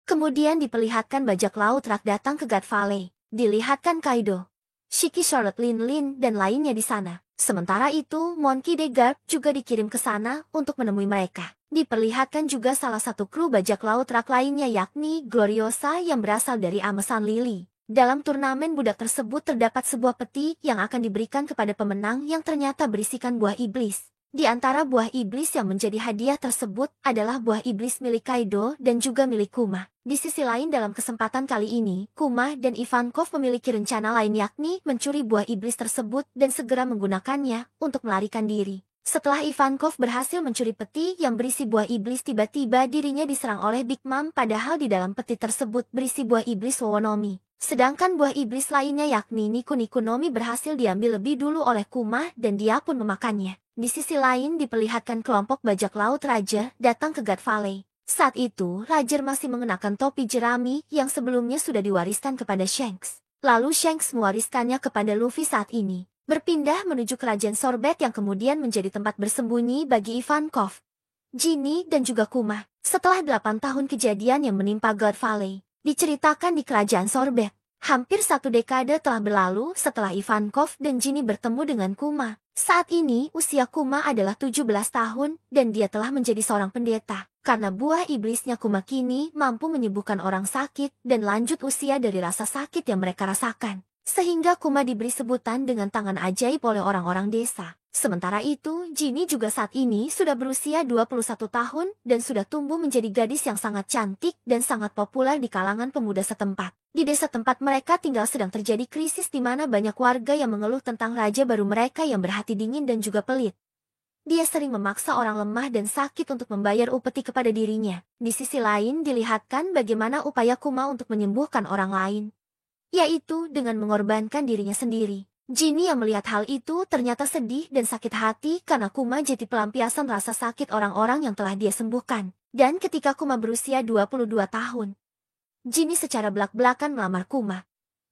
Kemudian diperlihatkan bajak laut rak datang ke God Valley. Dilihatkan Kaido, Shiki, Charlotte, Lin, dan lainnya di sana. Sementara itu, Monkey D. Garp juga dikirim ke sana untuk menemui mereka. Diperlihatkan juga salah satu kru bajak laut rak lainnya yakni Gloriosa yang berasal dari Amesan Lily. Dalam turnamen budak tersebut terdapat sebuah peti yang akan diberikan kepada pemenang yang ternyata berisikan buah iblis. Di antara buah iblis yang menjadi hadiah tersebut adalah buah iblis milik Kaido dan juga milik Kuma. Di sisi lain dalam kesempatan kali ini, Kuma dan Ivankov memiliki rencana lain yakni mencuri buah iblis tersebut dan segera menggunakannya untuk melarikan diri. Setelah Ivankov berhasil mencuri peti yang berisi buah iblis, tiba-tiba dirinya diserang oleh Big Mom padahal di dalam peti tersebut berisi buah iblis Wowonomi. Sedangkan buah iblis lainnya yakni Niku Nomi berhasil diambil lebih dulu oleh Kuma dan dia pun memakannya. Di sisi lain diperlihatkan kelompok bajak laut Raja datang ke God Valley. Saat itu, Raja masih mengenakan topi jerami yang sebelumnya sudah diwariskan kepada Shanks. Lalu Shanks mewariskannya kepada Luffy saat ini. Berpindah menuju kerajaan Sorbet yang kemudian menjadi tempat bersembunyi bagi Ivankov, Ginny, dan juga Kuma. Setelah 8 tahun kejadian yang menimpa God Valley, diceritakan di kerajaan Sorbet. Hampir 1 dekade telah berlalu setelah Ivankov dan Ginny bertemu dengan Kuma. Saat ini usia Kuma adalah 17 tahun dan dia telah menjadi seorang pendeta. Karena buah iblisnya Kuma kini mampu menyembuhkan orang sakit dan lanjut usia dari rasa sakit yang mereka rasakan. Sehingga Kuma diberi sebutan dengan tangan ajaib oleh orang-orang desa. Sementara itu, Ginny juga saat ini sudah berusia 21 tahun dan sudah tumbuh menjadi gadis yang sangat cantik dan sangat populer di kalangan pemuda setempat. Di desa tempat mereka tinggal sedang terjadi krisis di mana banyak warga yang mengeluh tentang raja baru mereka yang berhati dingin dan juga pelit. Dia sering memaksa orang lemah dan sakit untuk membayar upeti kepada dirinya. Di sisi lain dilihatkan bagaimana upaya Kuma untuk menyembuhkan orang lain, yaitu dengan mengorbankan dirinya sendiri. Ginny yang melihat hal itu ternyata sedih dan sakit hati karena Kuma jadi pelampiasan rasa sakit orang-orang yang telah dia sembuhkan. Dan ketika Kuma berusia 22 tahun, Ginny secara belak-belakan melamar Kuma.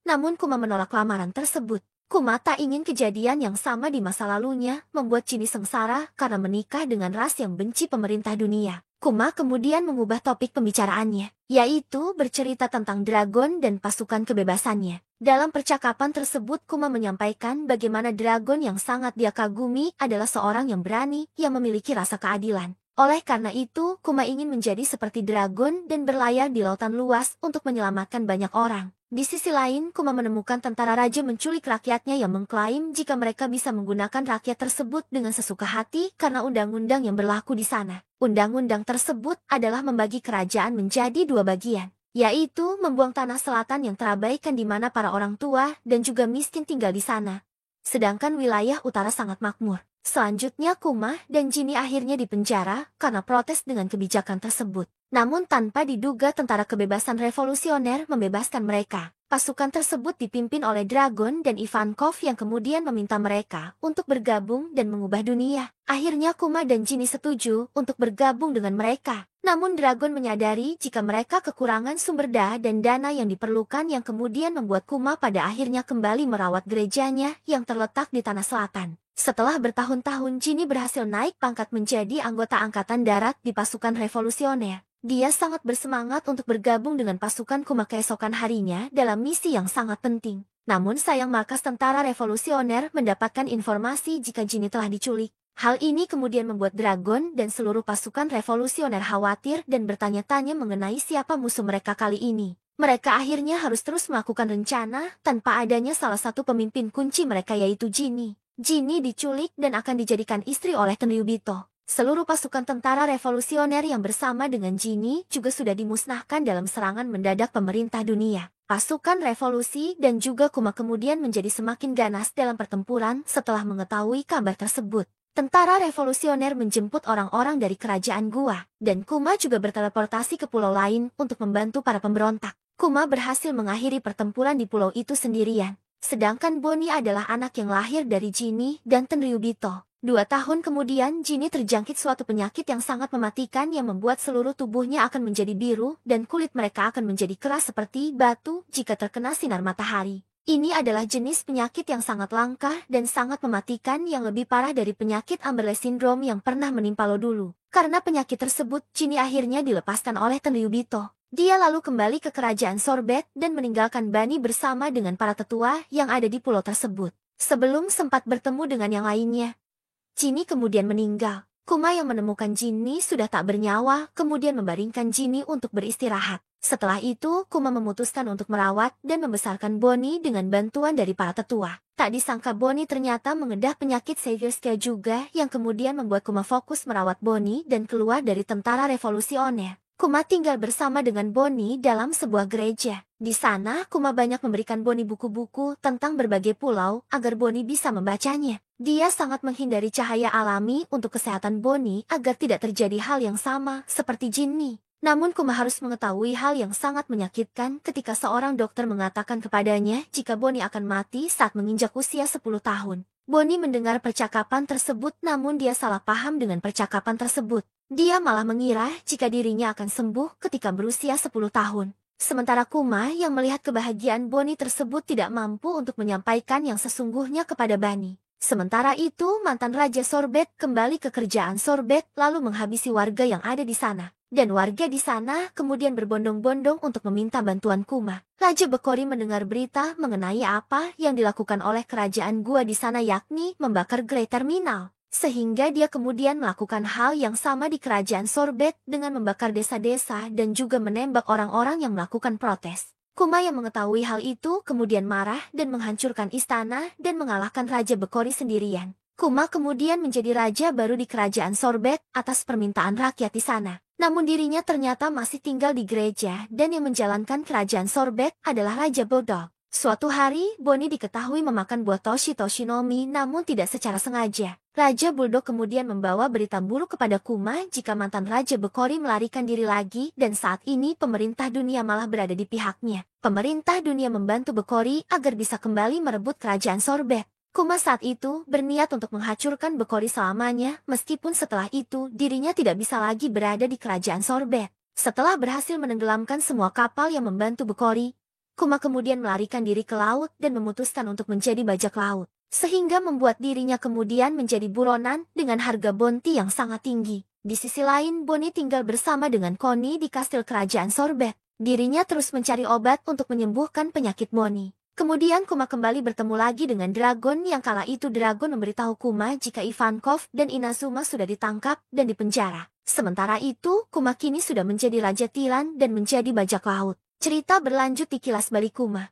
Namun Kuma menolak lamaran tersebut. Kuma tak ingin kejadian yang sama di masa lalunya membuat Ginny sengsara karena menikah dengan ras yang benci pemerintah dunia. Kuma kemudian mengubah topik pembicaraannya, yaitu bercerita tentang Dragon dan pasukan kebebasannya. Dalam percakapan tersebut Kuma menyampaikan bagaimana Dragon yang sangat dia kagumi adalah seorang yang berani yang memiliki rasa keadilan. Oleh karena itu, Kuma ingin menjadi seperti Dragon dan berlayar di lautan luas untuk menyelamatkan banyak orang. Di sisi lain, Kuma menemukan tentara raja menculik rakyatnya yang mengklaim jika mereka bisa menggunakan rakyat tersebut dengan sesuka hati karena undang-undang yang berlaku di sana. Undang-undang tersebut adalah membagi kerajaan menjadi 2 bagian, yaitu membuang tanah selatan yang terabaikan di mana para orang tua dan juga miskin tinggal di sana. Sedangkan wilayah utara sangat makmur. Selanjutnya Kuma dan Ginny akhirnya dipenjara karena protes dengan kebijakan tersebut. Namun tanpa diduga tentara kebebasan revolusioner membebaskan mereka. Pasukan tersebut dipimpin oleh Dragon dan Ivankov yang kemudian meminta mereka untuk bergabung dan mengubah dunia. Akhirnya Kuma dan Ginny setuju untuk bergabung dengan mereka. Namun Dragon menyadari jika mereka kekurangan sumber daya dan dana yang diperlukan yang kemudian membuat Kuma pada akhirnya kembali merawat gerejanya yang terletak di tanah selatan. Setelah bertahun-tahun Ginny berhasil naik pangkat menjadi anggota angkatan darat di pasukan revolusioner. Dia sangat bersemangat untuk bergabung dengan pasukan Kuma keesokan harinya dalam misi yang sangat penting. Namun sayang markas tentara revolusioner mendapatkan informasi jika Ginny telah diculik. Hal ini kemudian membuat Dragon dan seluruh pasukan revolusioner khawatir dan bertanya-tanya mengenai siapa musuh mereka kali ini. Mereka akhirnya harus terus melakukan rencana tanpa adanya salah satu pemimpin kunci mereka yaitu Ginny. Ginny diculik dan akan dijadikan istri oleh Tenryubito. Seluruh pasukan tentara revolusioner yang bersama dengan Ginny juga sudah dimusnahkan dalam serangan mendadak pemerintah dunia. Pasukan revolusi dan juga Kuma kemudian menjadi semakin ganas dalam pertempuran setelah mengetahui kabar tersebut. Tentara revolusioner menjemput orang-orang dari kerajaan Gua, dan Kuma juga berteleportasi ke pulau lain untuk membantu para pemberontak. Kuma berhasil mengakhiri pertempuran di pulau itu sendirian. Sedangkan Bonnie adalah anak yang lahir dari Ginny dan Tenryubito. 2 tahun kemudian Ginny terjangkit suatu penyakit yang sangat mematikan yang membuat seluruh tubuhnya akan menjadi biru dan kulit mereka akan menjadi keras seperti batu jika terkena sinar matahari. Ini adalah jenis penyakit yang sangat langka dan sangat mematikan yang lebih parah dari penyakit Amberley Syndrome yang pernah menimpa lo dulu. Karena penyakit tersebut, Ginny akhirnya dilepaskan oleh Tenryubito. Dia lalu kembali ke kerajaan Sorbet dan meninggalkan Bani bersama dengan para tetua yang ada di pulau tersebut. Sebelum sempat bertemu dengan yang lainnya, Jinny kemudian meninggal. Kuma yang menemukan Jinny sudah tak bernyawa, kemudian membaringkan Jinny untuk beristirahat. Setelah itu, Kuma memutuskan untuk merawat dan membesarkan Bonnie dengan bantuan dari para tetua. Tak disangka Bonnie ternyata mengedah penyakit Severska juga yang kemudian membuat Kuma fokus merawat Bonnie dan keluar dari tentara revolusioner. Kuma tinggal bersama dengan Bonnie dalam sebuah gereja. Di sana, Kuma banyak memberikan Bonnie buku-buku tentang berbagai pulau agar Bonnie bisa membacanya. Dia sangat menghindari cahaya alami untuk kesehatan Bonnie agar tidak terjadi hal yang sama seperti Jinny. Namun Kuma harus mengetahui hal yang sangat menyakitkan ketika seorang dokter mengatakan kepadanya jika Bonnie akan mati saat menginjak usia 10 tahun. Bonnie mendengar percakapan tersebut namun dia salah paham dengan percakapan tersebut. Dia malah mengira jika dirinya akan sembuh ketika berusia 10 tahun. Sementara Kuma yang melihat kebahagiaan Bonnie tersebut tidak mampu untuk menyampaikan yang sesungguhnya kepada Bani. Sementara itu mantan Raja Sorbet kembali ke kerajaan Sorbet lalu menghabisi warga yang ada di sana. Dan warga di sana kemudian berbondong-bondong untuk meminta bantuan Kuma. Raja Bekori mendengar berita mengenai apa yang dilakukan oleh kerajaan gua di sana yakni membakar Great Terminal. Sehingga dia kemudian melakukan hal yang sama di kerajaan Sorbet dengan membakar desa-desa dan juga menembak orang-orang yang melakukan protes. Kuma yang mengetahui hal itu kemudian marah dan menghancurkan istana dan mengalahkan Raja Bekori sendirian. Kuma kemudian menjadi raja baru di kerajaan Sorbet atas permintaan rakyat di sana. Namun dirinya ternyata masih tinggal di gereja dan yang menjalankan kerajaan Sorbet adalah Raja Bodog. Suatu hari, Bonnie diketahui memakan buah Toshi-Toshinomi namun tidak secara sengaja. Raja Bulldog kemudian membawa berita buruk kepada Kuma jika mantan Raja Bekori melarikan diri lagi dan saat ini pemerintah dunia malah berada di pihaknya. Pemerintah dunia membantu Bekori agar bisa kembali merebut kerajaan Sorbet. Kuma saat itu berniat untuk menghancurkan Bekori selamanya meskipun setelah itu dirinya tidak bisa lagi berada di kerajaan Sorbet. Setelah berhasil menenggelamkan semua kapal yang membantu Bekori, Kuma kemudian melarikan diri ke laut dan memutuskan untuk menjadi bajak laut. Sehingga membuat dirinya kemudian menjadi buronan dengan harga bounty yang sangat tinggi. Di sisi lain, Bonnie tinggal bersama dengan Connie di kastil kerajaan Sorbet. Dirinya terus mencari obat untuk menyembuhkan penyakit Bonnie. Kemudian Kuma kembali bertemu lagi dengan Dragon yang kala itu Dragon memberitahu Kuma jika Ivankov dan Inazuma sudah ditangkap dan dipenjara. Sementara itu, Kuma kini sudah menjadi Raja Tilan dan menjadi bajak laut. Cerita berlanjut di Kilas Balik Kuma.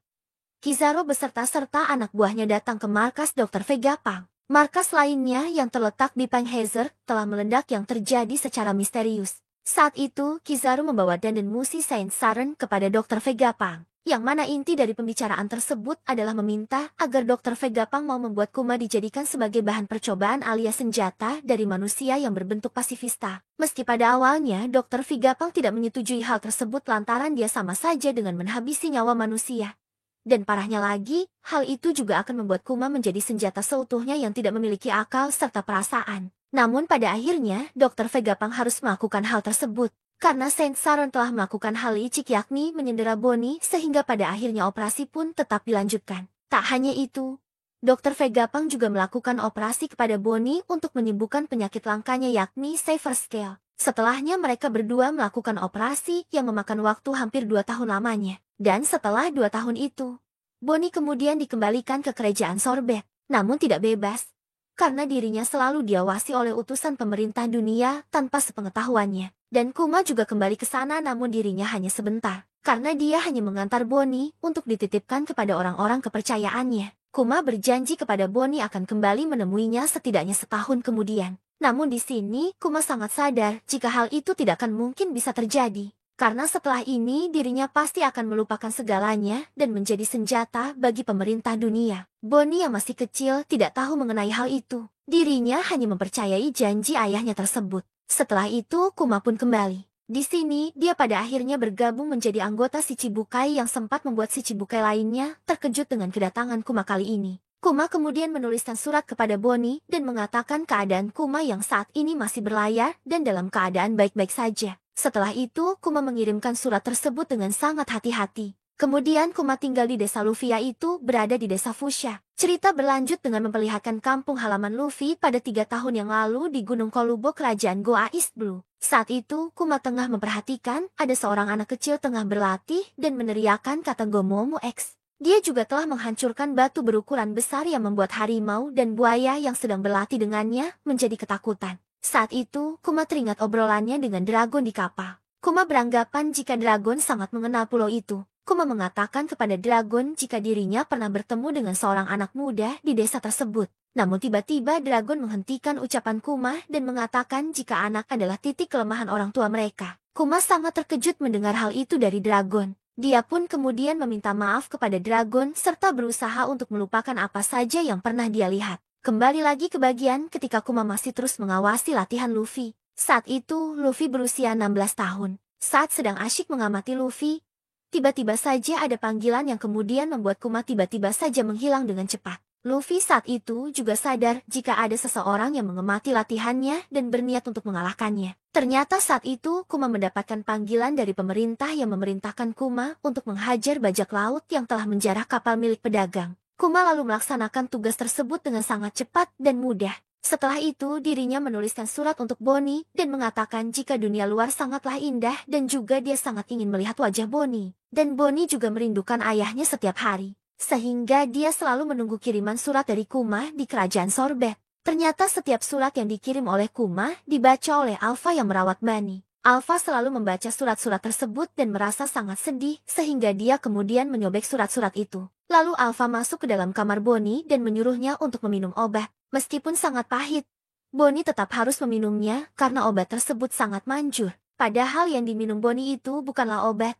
Kizaru beserta anak buahnya datang ke markas Dr. Vegapunk. Markas lainnya yang terletak di Panghazer telah meledak yang terjadi secara misterius. Saat itu, Kizaru membawa Dandan Musi Saint Saren kepada Dr. Vegapunk. Yang mana inti dari pembicaraan tersebut adalah meminta agar Dr. Vegapunk mau membuat Kuma dijadikan sebagai bahan percobaan alias senjata dari manusia yang berbentuk pasifista. Meski pada awalnya Dr. Vegapunk tidak menyetujui hal tersebut lantaran dia sama saja dengan menghabisi nyawa manusia. Dan parahnya lagi, hal itu juga akan membuat Kuma menjadi senjata seutuhnya yang tidak memiliki akal serta perasaan. Namun pada akhirnya, Dr. Vegapunk harus melakukan hal tersebut. Karena Saint Saron telah melakukan hal licik yakni menyendera Bonnie sehingga pada akhirnya operasi pun tetap dilanjutkan. Tak hanya itu, Dr. Vegapunk juga melakukan operasi kepada Bonnie untuk menyembuhkan penyakit langkanya yakni Silver Scale. Setelahnya mereka berdua melakukan operasi yang memakan waktu hampir 2 tahun lamanya. Dan setelah 2 tahun itu, Bonnie kemudian dikembalikan ke kerajaan Sorbet, namun tidak bebas. Karena dirinya selalu diawasi oleh utusan pemerintah dunia tanpa sepengetahuannya. Dan Kuma juga kembali ke sana namun dirinya hanya sebentar. Karena dia hanya mengantar Bonnie untuk dititipkan kepada orang-orang kepercayaannya. Kuma berjanji kepada Bonnie akan kembali menemuinya setidaknya setahun kemudian. Namun di sini Kuma sangat sadar jika hal itu tidak akan mungkin bisa terjadi. Karena setelah ini dirinya pasti akan melupakan segalanya dan menjadi senjata bagi pemerintah dunia. Bonnie yang masih kecil tidak tahu mengenai hal itu. Dirinya hanya mempercayai janji ayahnya tersebut. Setelah itu Kuma pun kembali. Di sini dia pada akhirnya bergabung menjadi anggota Shichibukai yang sempat membuat Shichibukai lainnya terkejut dengan kedatangan Kuma kali ini. Kuma kemudian menuliskan surat kepada Bonnie dan mengatakan keadaan Kuma yang saat ini masih berlayar dan dalam keadaan baik-baik saja. Setelah itu, Kuma mengirimkan surat tersebut dengan sangat hati-hati. Kemudian Kuma tinggal di desa Luffy yaitu berada di desa Fuchsia. Cerita berlanjut dengan memperlihatkan kampung halaman Luffy pada 3 tahun yang lalu di Gunung Kolubo kerajaan Goa East Blue. Saat itu Kuma tengah memperhatikan ada seorang anak kecil tengah berlatih dan meneriakkan kata Gomomo X. Dia juga telah menghancurkan batu berukuran besar yang membuat harimau dan buaya yang sedang berlatih dengannya menjadi ketakutan. Saat itu Kuma teringat obrolannya dengan dragon di kapal. Kuma beranggapan jika dragon sangat mengenal pulau itu. Kuma mengatakan kepada dragon jika dirinya pernah bertemu dengan seorang anak muda di desa tersebut. Namun tiba-tiba dragon menghentikan ucapan Kuma dan mengatakan jika anak adalah titik kelemahan orang tua mereka. Kuma sangat terkejut mendengar hal itu dari dragon. Dia pun kemudian meminta maaf kepada dragon serta berusaha untuk melupakan apa saja yang pernah dia lihat. Kembali lagi ke bagian ketika Kuma masih terus mengawasi latihan Luffy. Saat itu Luffy berusia 16 tahun. Saat sedang asyik mengamati Luffy, tiba-tiba saja ada panggilan yang kemudian membuat Kuma tiba-tiba saja menghilang dengan cepat. Luffy saat itu juga sadar jika ada seseorang yang mengamati latihannya dan berniat untuk mengalahkannya. Ternyata saat itu Kuma mendapatkan panggilan dari pemerintah yang memerintahkan Kuma untuk menghajar bajak laut yang telah menjarah kapal milik pedagang. Kuma lalu melaksanakan tugas tersebut dengan sangat cepat dan mudah. Setelah itu dirinya menuliskan surat untuk Bonnie dan mengatakan jika dunia luar sangatlah indah dan juga dia sangat ingin melihat wajah Bonnie. Dan Bonnie juga merindukan ayahnya setiap hari. Sehingga dia selalu menunggu kiriman surat dari Kuma di kerajaan Sorbet. Ternyata setiap surat yang dikirim oleh Kuma dibaca oleh Alpha yang merawat Bunny. Alpha selalu membaca surat-surat tersebut dan merasa sangat sedih sehingga dia kemudian menyobek surat-surat itu. Lalu Alpha masuk ke dalam kamar Bonnie dan menyuruhnya untuk meminum obat. Meskipun sangat pahit, Bonnie tetap harus meminumnya karena obat tersebut sangat manjur. Padahal yang diminum Bonnie itu bukanlah obat,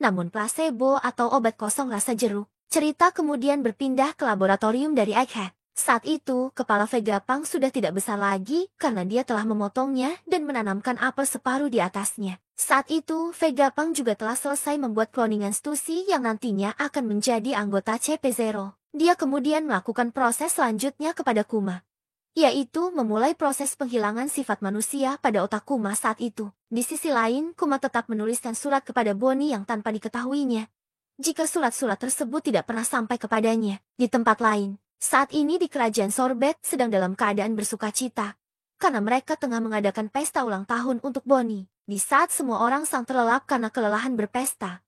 namun placebo atau obat kosong rasa jeruk. Cerita kemudian berpindah ke laboratorium dari Egghead. Saat itu, kepala Vegapunk sudah tidak besar lagi karena dia telah memotongnya dan menanamkan apel separuh di atasnya. Saat itu, Vegapunk juga telah selesai membuat kloningan Stussy yang nantinya akan menjadi anggota CP0. Dia kemudian melakukan proses selanjutnya kepada Kuma, yaitu memulai proses penghilangan sifat manusia pada otak Kuma saat itu. Di sisi lain, Kuma tetap menuliskan surat kepada Bonnie yang tanpa diketahuinya jika surat-surat tersebut tidak pernah sampai kepadanya. Di tempat lain, saat ini di kerajaan Sorbet sedang dalam keadaan bersukacita karena mereka tengah mengadakan pesta ulang tahun untuk Bonnie. Di saat semua orang sang terlelap karena kelelahan berpesta,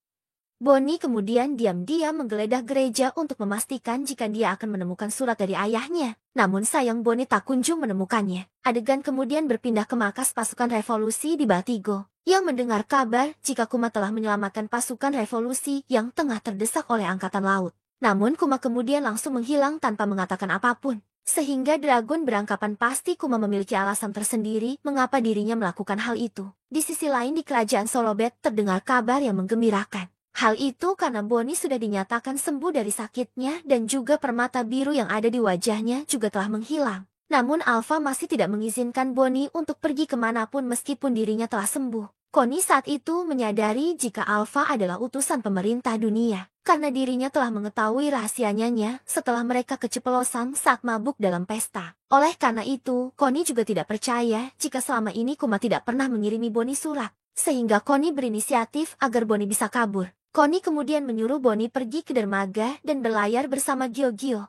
Bonnie kemudian diam-diam menggeledah gereja untuk memastikan jika dia akan menemukan surat dari ayahnya. Namun sayang Bonnie tak kunjung menemukannya. Adegan kemudian berpindah ke markas pasukan revolusi di Batigo, yang mendengar kabar jika Kuma telah menyelamatkan pasukan revolusi yang tengah terdesak oleh angkatan laut. Namun Kuma kemudian langsung menghilang tanpa mengatakan apapun. Sehingga Dragon beranggapan pasti Kuma memiliki alasan tersendiri mengapa dirinya melakukan hal itu. Di sisi lain di kerajaan Sorobet terdengar kabar yang menggembirakan. Hal itu karena Bonnie sudah dinyatakan sembuh dari sakitnya dan juga permata biru yang ada di wajahnya juga telah menghilang. Namun Alpha masih tidak mengizinkan Bonnie untuk pergi kemanapun meskipun dirinya telah sembuh. Connie saat itu menyadari jika Alpha adalah utusan pemerintah dunia, karena dirinya telah mengetahui rahasianya setelah mereka keceplosan saat mabuk dalam pesta. Oleh karena itu, Connie juga tidak percaya jika selama ini Kuma tidak pernah mengirimi Bonnie surat. Sehingga Connie berinisiatif agar Bonnie bisa kabur. Connie kemudian menyuruh Bonnie pergi ke dermaga dan berlayar bersama Gyogyo,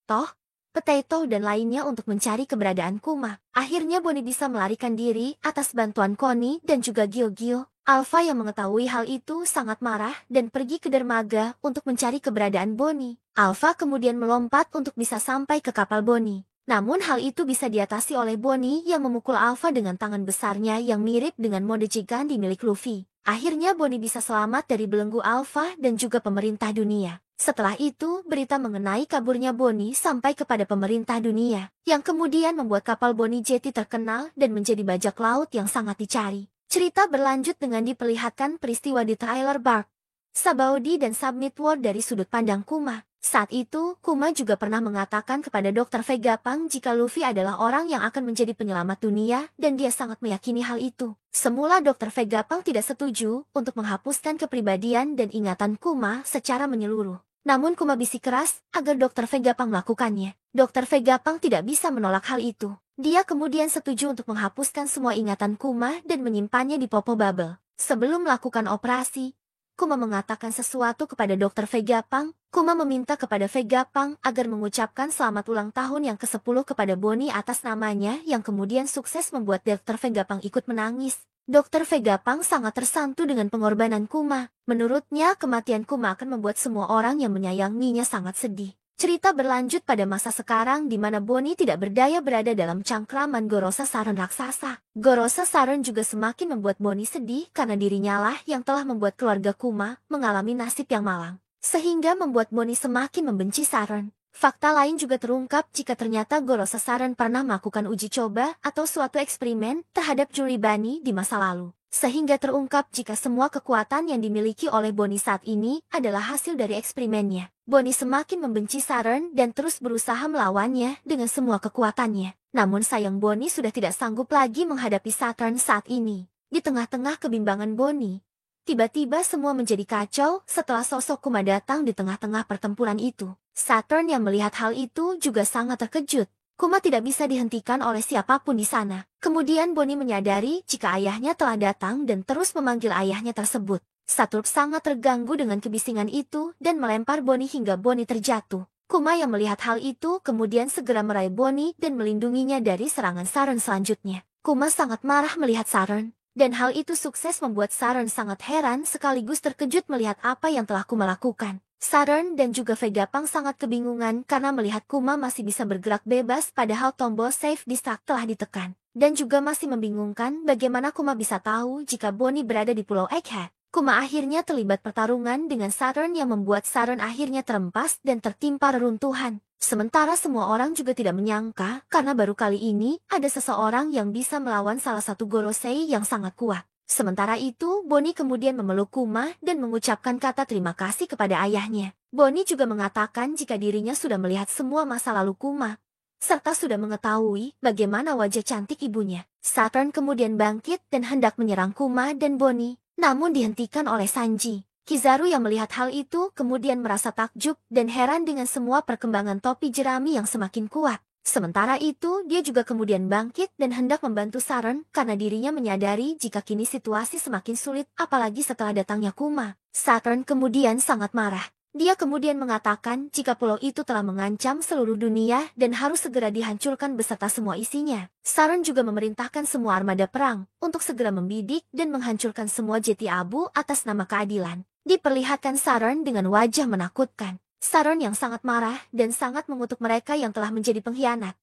Toh, Potato dan lainnya untuk mencari keberadaan Kuma. Akhirnya Bonnie bisa melarikan diri atas bantuan Connie dan juga Gyogyo. Alpha yang mengetahui hal itu sangat marah dan pergi ke dermaga untuk mencari keberadaan Bonnie. Alpha kemudian melompat untuk bisa sampai ke kapal Bonnie. Namun hal itu bisa diatasi oleh Bonnie yang memukul Alpha dengan tangan besarnya yang mirip dengan mode Gigandi milik Luffy. Akhirnya Bonnie bisa selamat dari belenggu Alpha dan juga pemerintah dunia. Setelah itu, berita mengenai kaburnya Bonnie sampai kepada pemerintah dunia, yang kemudian membuat kapal Bonnie Jetty terkenal dan menjadi bajak laut yang sangat dicari. Cerita berlanjut dengan diperlihatkan peristiwa di Trailer Bark, Sabaody dan Submit World dari sudut pandang Kuma. Saat itu, Kuma juga pernah mengatakan kepada Dr. Vegapunk jika Luffy adalah orang yang akan menjadi penyelamat dunia dan dia sangat meyakini hal itu. Semula Dr. Vegapunk tidak setuju untuk menghapuskan kepribadian dan ingatan Kuma secara menyeluruh. Namun Kuma bisikeras agar Dr. Vegapunk melakukannya. Dr. Vegapunk tidak bisa menolak hal itu. Dia kemudian setuju untuk menghapuskan semua ingatan Kuma dan menyimpannya di Popo Bubble. Sebelum melakukan operasi, Kuma mengatakan sesuatu kepada Dr. Vegapunk. Kuma meminta kepada Vegapunk agar mengucapkan selamat ulang tahun yang ke-10 kepada Bonnie atas namanya yang kemudian sukses membuat Dr. Vegapunk ikut menangis. Dr. Vegapunk sangat tersantu dengan pengorbanan Kuma. Menurutnya, kematian Kuma akan membuat semua orang yang menyayanginya sangat sedih. Cerita berlanjut pada masa sekarang di mana Bonnie tidak berdaya berada dalam cangkraman Gorosa Saron raksasa. Gorosa Saron juga semakin membuat Bonnie sedih karena dirinya lah yang telah membuat keluarga Kuma mengalami nasib yang malang. Sehingga membuat Bonnie semakin membenci Saron. Fakta lain juga terungkap jika ternyata Gorosa Saron pernah melakukan uji coba atau suatu eksperimen terhadap juri Bani di masa lalu. Sehingga terungkap jika semua kekuatan yang dimiliki oleh Bonnie saat ini adalah hasil dari eksperimennya. Bonnie semakin membenci Saron dan terus berusaha melawannya dengan semua kekuatannya. Namun sayang Bonnie sudah tidak sanggup lagi menghadapi Saron saat ini. Di tengah-tengah kebimbangan Bonnie, tiba-tiba semua menjadi kacau setelah sosok Kuma datang di tengah-tengah pertempuran itu. Saron yang melihat hal itu juga sangat terkejut. Kuma tidak bisa dihentikan oleh siapapun di sana. Kemudian Bonnie menyadari jika ayahnya telah datang dan terus memanggil ayahnya tersebut. Saturn sangat terganggu dengan kebisingan itu dan melempar Bonnie hingga Bonnie terjatuh. Kuma yang melihat hal itu kemudian segera meraih Bonnie dan melindunginya dari serangan Saron selanjutnya. Kuma sangat marah melihat Saron, dan hal itu sukses membuat Saron sangat heran sekaligus terkejut melihat apa yang telah Kuma lakukan. Saron dan juga Vegapunk sangat kebingungan karena melihat Kuma masih bisa bergerak bebas padahal tombol save distract telah ditekan. Dan juga masih membingungkan bagaimana Kuma bisa tahu jika Bonnie berada di Pulau Egghead. Kuma akhirnya terlibat pertarungan dengan Saron yang membuat Saron akhirnya terempas dan tertimpa reruntuhan. Sementara semua orang juga tidak menyangka karena baru kali ini ada seseorang yang bisa melawan salah satu Gorosei yang sangat kuat. Sementara itu, Bonnie kemudian memeluk Kuma dan mengucapkan kata terima kasih kepada ayahnya. Bonnie juga mengatakan jika dirinya sudah melihat semua masa lalu Kuma, serta sudah mengetahui bagaimana wajah cantik ibunya. Saturn kemudian bangkit dan hendak menyerang Kuma dan Bonnie, namun dihentikan oleh Sanji. Kizaru yang melihat hal itu kemudian merasa takjub dan heran dengan semua perkembangan topi jerami yang semakin kuat. Sementara itu, dia juga kemudian bangkit dan hendak membantu Saron karena dirinya menyadari jika kini situasi semakin sulit apalagi setelah datangnya Kuma. Saron kemudian sangat marah. Dia kemudian mengatakan jika pulau itu telah mengancam seluruh dunia dan harus segera dihancurkan beserta semua isinya. Saron juga memerintahkan semua armada perang untuk segera membidik dan menghancurkan semua jeti abu atas nama keadilan. Diperlihatkan Saron dengan wajah menakutkan. Saron yang sangat marah dan sangat mengutuk mereka yang telah menjadi pengkhianat,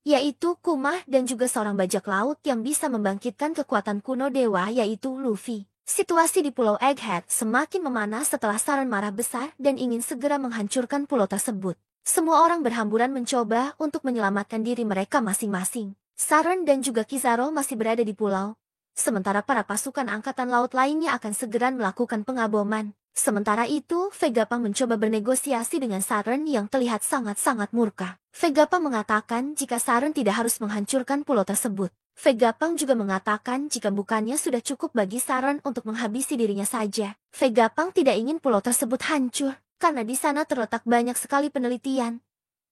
yaitu Kuma dan juga seorang bajak laut yang bisa membangkitkan kekuatan kuno dewa yaitu Luffy. Situasi di Pulau Egghead semakin memanas setelah Saron marah besar dan ingin segera menghancurkan pulau tersebut. Semua orang berhamburan mencoba untuk menyelamatkan diri mereka masing-masing. Saron dan juga Kizaru masih berada di pulau, sementara para pasukan angkatan laut lainnya akan segera melakukan pengaboman. Sementara itu, Vegapunk mencoba bernegosiasi dengan Saron yang terlihat sangat-sangat murka. Vegapunk mengatakan jika Saron tidak harus menghancurkan pulau tersebut. Vegapunk juga mengatakan jika bukannya sudah cukup bagi Saron untuk menghabisi dirinya saja. Vegapunk tidak ingin pulau tersebut hancur, karena di sana terletak banyak sekali penelitian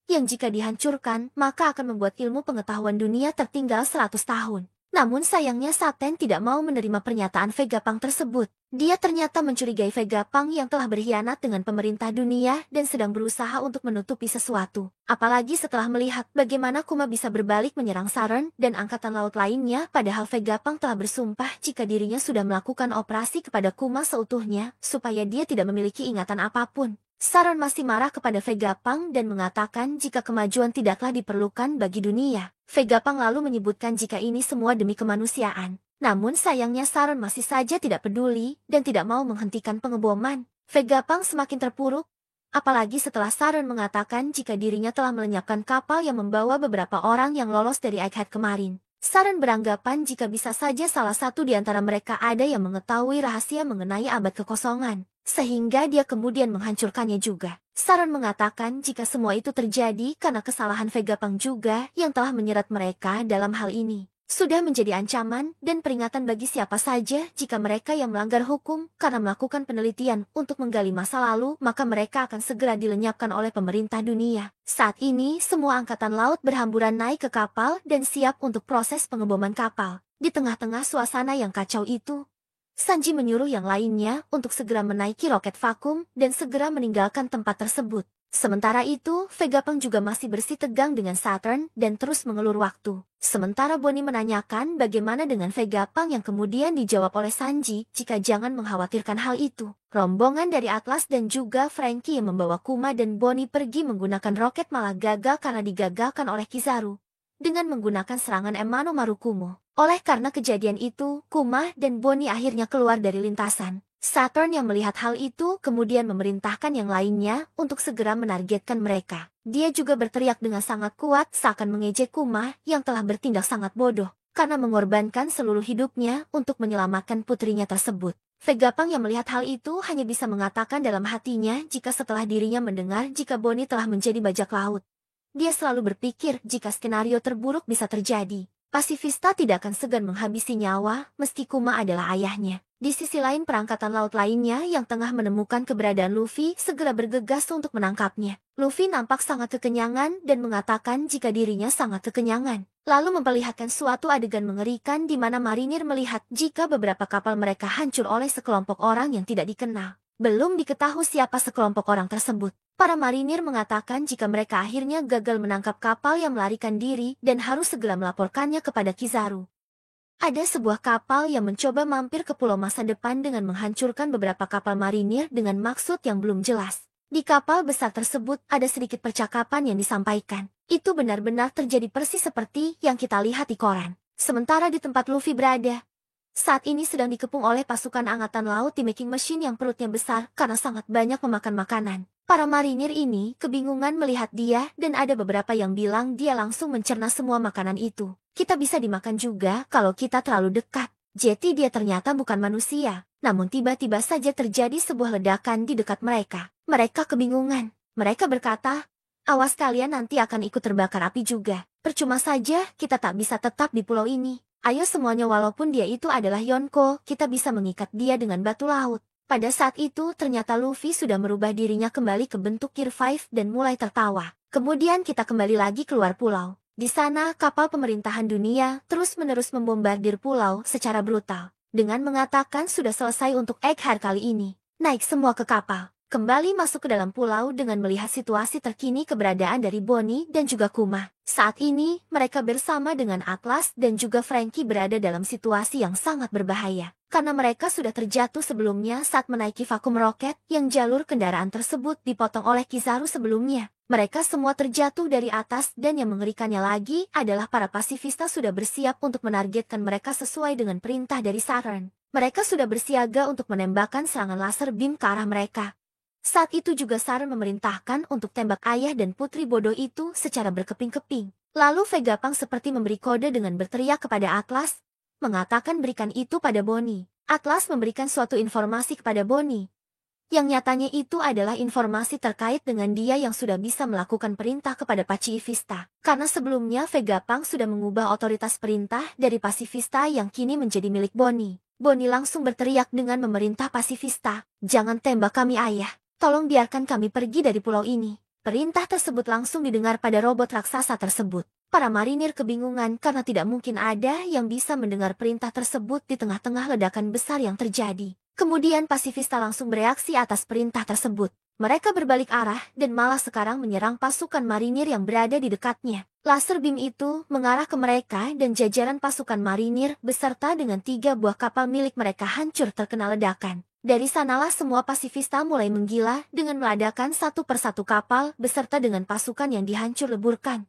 yang jika dihancurkan, maka akan membuat ilmu pengetahuan dunia tertinggal 100 tahun. Namun sayangnya Saten tidak mau menerima pernyataan Vegapunk tersebut. Dia ternyata mencurigai Vegapunk yang telah berkhianat dengan pemerintah dunia dan sedang berusaha untuk menutupi sesuatu. Apalagi setelah melihat bagaimana Kuma bisa berbalik menyerang Saron dan angkatan laut lainnya padahal Vegapunk telah bersumpah jika dirinya sudah melakukan operasi kepada Kuma seutuhnya supaya dia tidak memiliki ingatan apapun. Saron masih marah kepada Vegapunk dan mengatakan jika kemajuan tidaklah diperlukan bagi dunia. Vegapunk lalu menyebutkan jika ini semua demi kemanusiaan. Namun sayangnya Saron masih saja tidak peduli dan tidak mau menghentikan pengeboman. Vegapunk semakin terpuruk, apalagi setelah Saron mengatakan jika dirinya telah melenyapkan kapal yang membawa beberapa orang yang lolos dari Egghead kemarin. Saron beranggapan jika bisa saja salah satu di antara mereka ada yang mengetahui rahasia mengenai abad kekosongan, sehingga dia kemudian menghancurkannya juga. Saron mengatakan jika semua itu terjadi karena kesalahan Vegapunk juga yang telah menyerat mereka dalam hal ini. Sudah menjadi ancaman dan peringatan bagi siapa saja jika mereka yang melanggar hukum karena melakukan penelitian untuk menggali masa lalu, maka mereka akan segera dilenyapkan oleh pemerintah dunia. Saat ini, semua angkatan laut berhamburan naik ke kapal dan siap untuk proses pengeboman kapal. Di tengah-tengah suasana yang kacau itu, Sanji menyuruh yang lainnya untuk segera menaiki roket vakum dan segera meninggalkan tempat tersebut. Sementara itu, Vegapunk juga masih bersih tegang dengan Saturn dan terus mengelur waktu. Sementara Bonnie menanyakan bagaimana dengan Vegapunk yang kemudian dijawab oleh Sanji jika jangan mengkhawatirkan hal itu. Rombongan dari Atlas dan juga Frankie yang membawa Kuma dan Bonnie pergi menggunakan roket malah gagal karena digagalkan oleh Kizaru dengan menggunakan serangan Emano Marukumo. Oleh karena kejadian itu, Kuma dan Bonnie akhirnya keluar dari lintasan. Saturn yang melihat hal itu kemudian memerintahkan yang lainnya untuk segera menargetkan mereka. Dia juga berteriak dengan sangat kuat seakan mengejek Kuma yang telah bertindak sangat bodoh karena mengorbankan seluruh hidupnya untuk menyelamatkan putrinya tersebut. Vegapunk yang melihat hal itu hanya bisa mengatakan dalam hatinya jika setelah dirinya mendengar jika Bonnie telah menjadi bajak laut. Dia selalu berpikir jika skenario terburuk bisa terjadi. Pasifista tidak akan segan menghabisi nyawa meski Kuma adalah ayahnya. Di sisi lain perangkatan laut lainnya yang tengah menemukan keberadaan Luffy segera bergegas untuk menangkapnya. Luffy nampak sangat kekenyangan dan mengatakan jika dirinya sangat kekenyangan. Lalu memperlihatkan suatu adegan mengerikan di mana marinir melihat jika beberapa kapal mereka hancur oleh sekelompok orang yang tidak dikenal. Belum diketahui siapa sekelompok orang tersebut. Para marinir mengatakan jika mereka akhirnya gagal menangkap kapal yang melarikan diri dan harus segera melaporkannya kepada Kizaru. Ada sebuah kapal yang mencoba mampir ke pulau masa depan dengan menghancurkan beberapa kapal marinir dengan maksud yang belum jelas. Di kapal besar tersebut ada sedikit percakapan yang disampaikan. Itu benar-benar terjadi persis seperti yang kita lihat di koran. Sementara di tempat Luffy berada, saat ini sedang dikepung oleh pasukan angkatan laut di Making Machine yang perutnya besar karena sangat banyak memakan makanan. Para marinir ini kebingungan melihat dia dan ada beberapa yang bilang dia langsung mencerna semua makanan itu. Kita bisa dimakan juga kalau kita terlalu dekat. Jadi dia ternyata bukan manusia. Namun tiba-tiba saja terjadi sebuah ledakan di dekat mereka. Mereka kebingungan. Mereka berkata, awas kalian nanti akan ikut terbakar api juga. Percuma saja kita tak bisa tetap di pulau ini. Ayo semuanya walaupun dia itu adalah Yonko, kita bisa mengikat dia dengan batu laut. Pada saat itu ternyata Luffy sudah merubah dirinya kembali ke bentuk Gear 5 dan mulai tertawa. Kemudian kita kembali lagi keluar pulau. Di sana kapal pemerintahan dunia terus-menerus membombardir pulau secara brutal. Dengan mengatakan sudah selesai untuk Egghead kali ini. Naik semua ke kapal. Kembali masuk ke dalam pulau dengan melihat situasi terkini keberadaan dari Bonnie dan juga Kuma. Saat ini, mereka bersama dengan Atlas dan juga Frankie berada dalam situasi yang sangat berbahaya. Karena mereka sudah terjatuh sebelumnya saat menaiki vakum roket yang jalur kendaraan tersebut dipotong oleh Kizaru sebelumnya. Mereka semua terjatuh dari atas dan yang mengerikannya lagi adalah para pasifista sudah bersiap untuk menargetkan mereka sesuai dengan perintah dari Saturn. Mereka sudah bersiaga untuk menembakkan serangan laser beam ke arah mereka. Saat itu juga Saturn memerintahkan untuk tembak ayah dan putri bodoh itu secara berkeping-keping. Lalu Vegapunk seperti memberi kode dengan berteriak kepada Atlas, mengatakan berikan itu pada Bonnie. Atlas memberikan suatu informasi kepada Bonnie. Yang nyatanya itu adalah informasi terkait dengan dia yang sudah bisa melakukan perintah kepada Pacifista. Karena sebelumnya Vegapunk sudah mengubah otoritas perintah dari Pacifista yang kini menjadi milik Bonnie. Bonnie langsung berteriak dengan memerintah Pacifista, jangan tembak kami ayah. Tolong biarkan kami pergi dari pulau ini. Perintah tersebut langsung didengar pada robot raksasa tersebut. Para marinir kebingungan karena tidak mungkin ada yang bisa mendengar perintah tersebut di tengah-tengah ledakan besar yang terjadi. Kemudian Pasifista langsung bereaksi atas perintah tersebut. Mereka berbalik arah dan malah sekarang menyerang pasukan marinir yang berada di dekatnya. Laser beam itu mengarah ke mereka dan jajaran pasukan marinir beserta dengan 3 buah kapal milik mereka hancur terkena ledakan. Dari sanalah semua pasifista mulai menggila dengan meladakan satu persatu kapal beserta dengan pasukan yang dihancur leburkan.